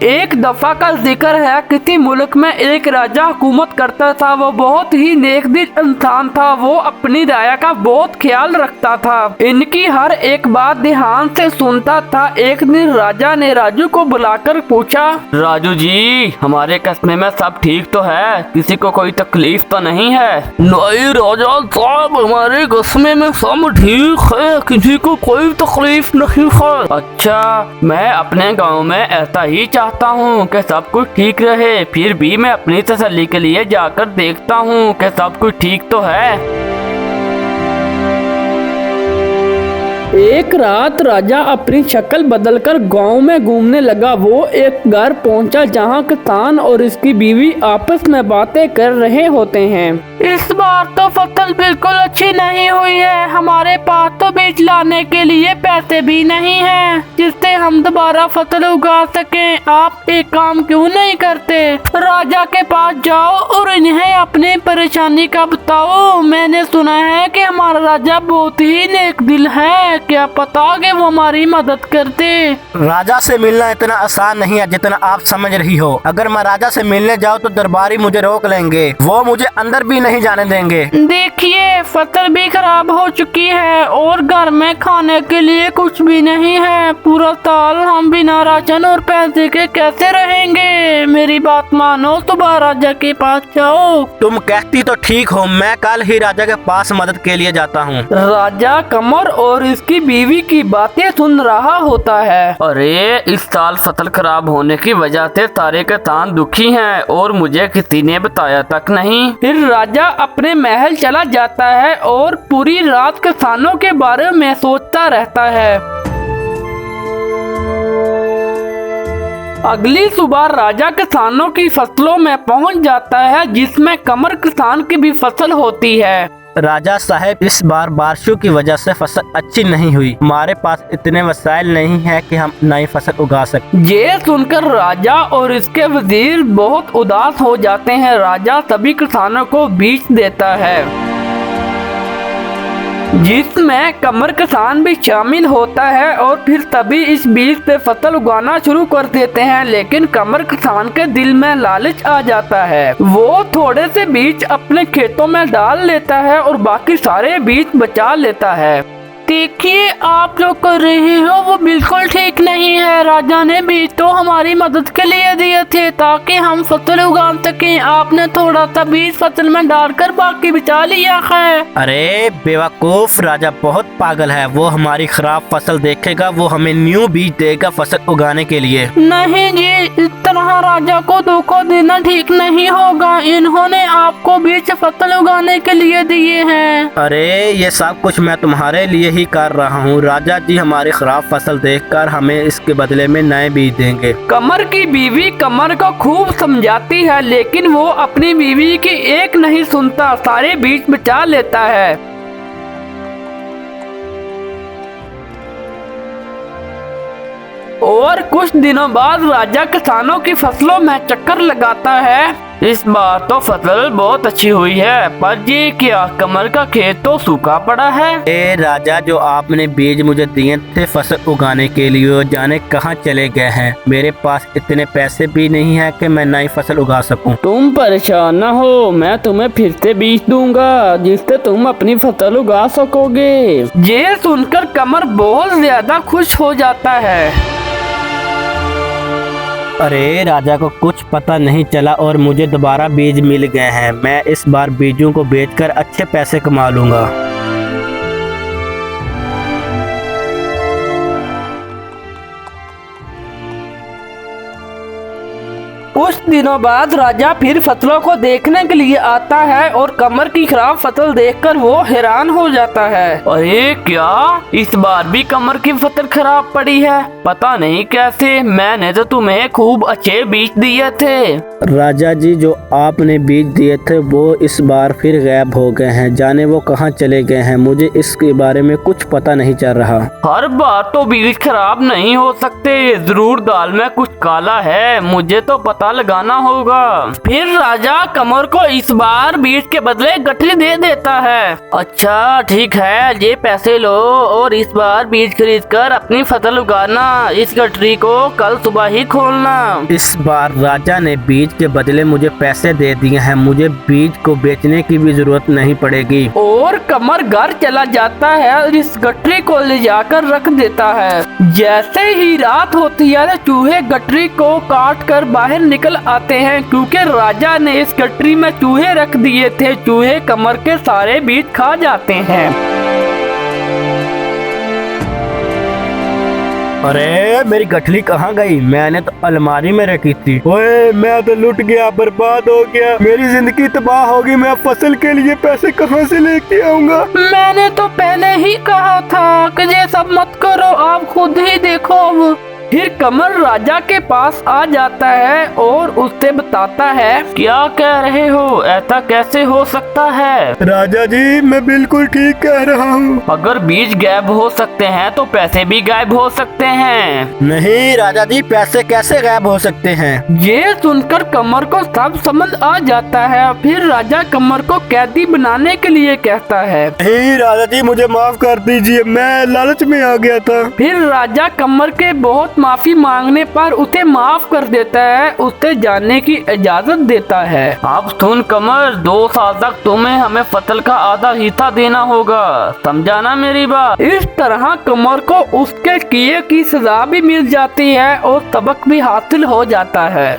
एक दफा का जिक्र है, किसी मुल्क में एक राजा हुकूमत करता था। वो बहुत ही नेकदिल इंसान था। वो अपनी राया का बहुत ख्याल रखता था, इनकी हर एक बात ध्यान से सुनता था। एक दिन राजा ने राजू को बुलाकर पूछा, राजू जी, हमारे कस्बे में सब ठीक तो है? किसी को कोई तकलीफ तो नहीं है? नहीं राजा साहब, हमारे कस्बे में सब ठीक है, किसी को कोई तकलीफ नहीं है। अच्छा, मैं अपने गांव में ऐसा ही चाहता हूँ कि सब कुछ ठीक रहे। फिर भी मैं अपनी तसल्ली के लिए जाकर देखता हूँ कि सब कुछ ठीक तो है। एक रात राजा अपनी शक्ल बदलकर गांव में घूमने लगा। वो एक घर पहुंचा जहां किसान और इसकी बीवी आपस में बातें कर रहे होते हैं। इस बार तो फसल बिल्कुल अच्छी नहीं हुई है। हमारे पास तो बीज लाने के लिए पैसे भी नहीं हैं, जिससे हम दोबारा फसल उगा सकें। आप एक काम क्यों नहीं करते? राजा के पास जाओ और इन्हें अपनी परेशानी का बताओ। मैंने सुना है कि हमारा राजा बहुत ही नेक दिल है, क्या पता कि वो हमारी मदद करते। राजा से मिलना इतना आसान नहीं है जितना आप समझ रही हो। अगर मैं राजा से मिलने जाऊँ तो दरबारी मुझे रोक लेंगे, वो मुझे अंदर भी नहीं जाने देंगे। देखिए, फसल भी खराब हो चुकी है और घर में खाने के लिए कुछ भी नहीं है। पूरा साल हम बिना राशन और पैसे के कैसे रहेंगे? मेरी बात मानो, सुबह राजा के पास जाओ। तुम कहती तो ठीक हो, मैं कल ही राजा के पास मदद के लिए जाता हूँ। राजा कमर और इसकी बीवी की बातें सुन रहा होता है। अरे, इस साल फसल खराब होने की वजह से सारे किसान दुखी हैं और मुझे किसी ने बताया तक नहीं। फिर राजा अपने महल चला जाता है और पूरी रात किसानों के बारे में सोचता रहता है। अगली सुबह राजा किसानों की फसलों में पहुंच जाता है, जिसमें कमर किसान की भी फसल होती है। राजा साहब, इस बार बारिशों की वजह से फसल अच्छी नहीं हुई। हमारे पास इतने वसाइल नहीं है कि हम नई फसल उगा सकें। ये सुनकर राजा और इसके वजीर बहुत उदास हो जाते हैं। राजा सभी किसानों को बीज देता है, जिसमें कमर किसान भी शामिल होता है, और फिर तभी इस बीज से फसल उगाना शुरू कर देते हैं। लेकिन कमर किसान के दिल में लालच आ जाता है। वो थोड़े से बीज अपने खेतों में डाल लेता है और बाकी सारे बीज बचा लेता है। देखिए, आप जो कर रहे हो वो बिल्कुल ठीक नहीं है। राजा ने बीज तो हमारी मदद के लिए दिए थे ताकि हम फसल उगा सकें। आपने थोड़ा सा बीज फसल में डालकर बाकी बचा लिया है। अरे बेवकूफ, राजा बहुत पागल है। वो हमारी खराब फसल देखेगा, वो हमें न्यू बीज देगा फसल उगाने के लिए। नहीं जी, इस तरह राजा को धोखा देना ठीक नहीं होगा। इन्होंने आपको बीज फसल उगाने के लिए दिए हैं। अरे, ये सब कुछ मैं तुम्हारे लिए ही कर रहा हूँ। राजा जी हमारी खराब फसल देखकर हमें इसके बदले में नए बीज देंगे। कमर की बीवी कमर को खूब समझाती है, लेकिन वो अपनी बीवी की एक नहीं सुनता, सारे बीज बचा लेता है। और कुछ दिनों बाद राजा किसानों की फसलों में चक्कर लगाता है। इस बार तो फसल बहुत अच्छी हुई है, पर ये क्या, कमर का खेत तो सूखा पड़ा है। ए राजा, जो आपने बीज मुझे दिए थे फसल उगाने के लिए, वो जाने कहाँ चले गए हैं। मेरे पास इतने पैसे भी नहीं है कि मैं नई फसल उगा सकूं। तुम परेशान न हो, मैं तुम्हें फिर से बीज दूंगा जिससे तुम अपनी फसल उगा सकोगे। ये सुनकर कमर बहुत ज्यादा खुश हो जाता है। अरे, राजा को कुछ पता नहीं चला और मुझे दोबारा बीज मिल गए हैं। मैं इस बार बीजों को बेचकर अच्छे पैसे कमा लूंगा। कुछ दिनों बाद राजा फिर फसलों को देखने के लिए आता है और कमर की खराब फसल देखकर वो हैरान हो जाता है। अरे क्या, इस बार भी कमर की फसल खराब पड़ी है? पता नहीं कैसे, मैंने तो तुम्हें खूब अच्छे बीज दिए थे। राजा जी, जो आपने बीज दिए थे वो इस बार फिर गायब हो गए हैं। जाने वो कहाँ चले गए हैं, मुझे इसके बारे में कुछ पता नहीं चल रहा। हर बार तो बीज खराब नहीं हो सकते, जरूर दाल में कुछ काला है। मुझे तो पता पता लगाना होगा। फिर राजा कमर को इस बार बीज के बदले गठरी दे देता है। अच्छा ठीक है, ये पैसे लो और इस बार बीज खरीद कर अपनी फसल उगाना। इस गठरी को कल सुबह ही खोलना। इस बार राजा ने बीज के बदले मुझे पैसे दे दिए हैं, मुझे बीज को बेचने की भी जरूरत नहीं पड़ेगी। और कमर घर चला जाता है और इस गठरी को ले जाकर रख देता है। जैसे ही रात होती है चूहे गठरी को काट कर बाहर निकल आते हैं, क्योंकि राजा ने इस गठरी में चूहे रख दिए थे। चूहे कमर के सारे बीज खा जाते हैं। अरे मेरी गठरी कहाँ गई? मैंने तो अलमारी में रखी थी। ओए मैं तो लुट गया, बर्बाद हो गया, मेरी जिंदगी तबाह होगी। मैं फसल के लिए पैसे कहाँ से लेके आऊंगा? मैंने तो पहले ही कहा था कि ये सब मत करो, आप खुद ही देखो। फिर कमर राजा के पास आ जाता है और उससे बताता है, क्या कह रहे हो? ऐसा कैसे हो सकता है? राजा जी मैं बिल्कुल ठीक कह रहा हूँ। अगर बीज गायब हो सकते हैं तो पैसे भी गायब हो सकते हैं। नहीं राजा जी, पैसे कैसे गायब हो सकते हैं? ये सुनकर कमर को सब समझ आ जाता है। फिर राजा कमर को कैदी बनाने के लिए कहता है, नहीं राजा जी मुझे माफ कर दीजिए, मैं लालच में आ गया था। फिर राजा कमर के बहुत माफी मांगने पर उसे माफ कर देता है, उससे जाने की इजाजत देता है। अब सुन कमर, 2 साल तक तुम्हें हमें फसल का आधा हिस्सा देना होगा, समझाना मेरी बात। इस तरह कमर को उसके किए की सजा भी मिल जाती है और सबक भी हासिल हो जाता है।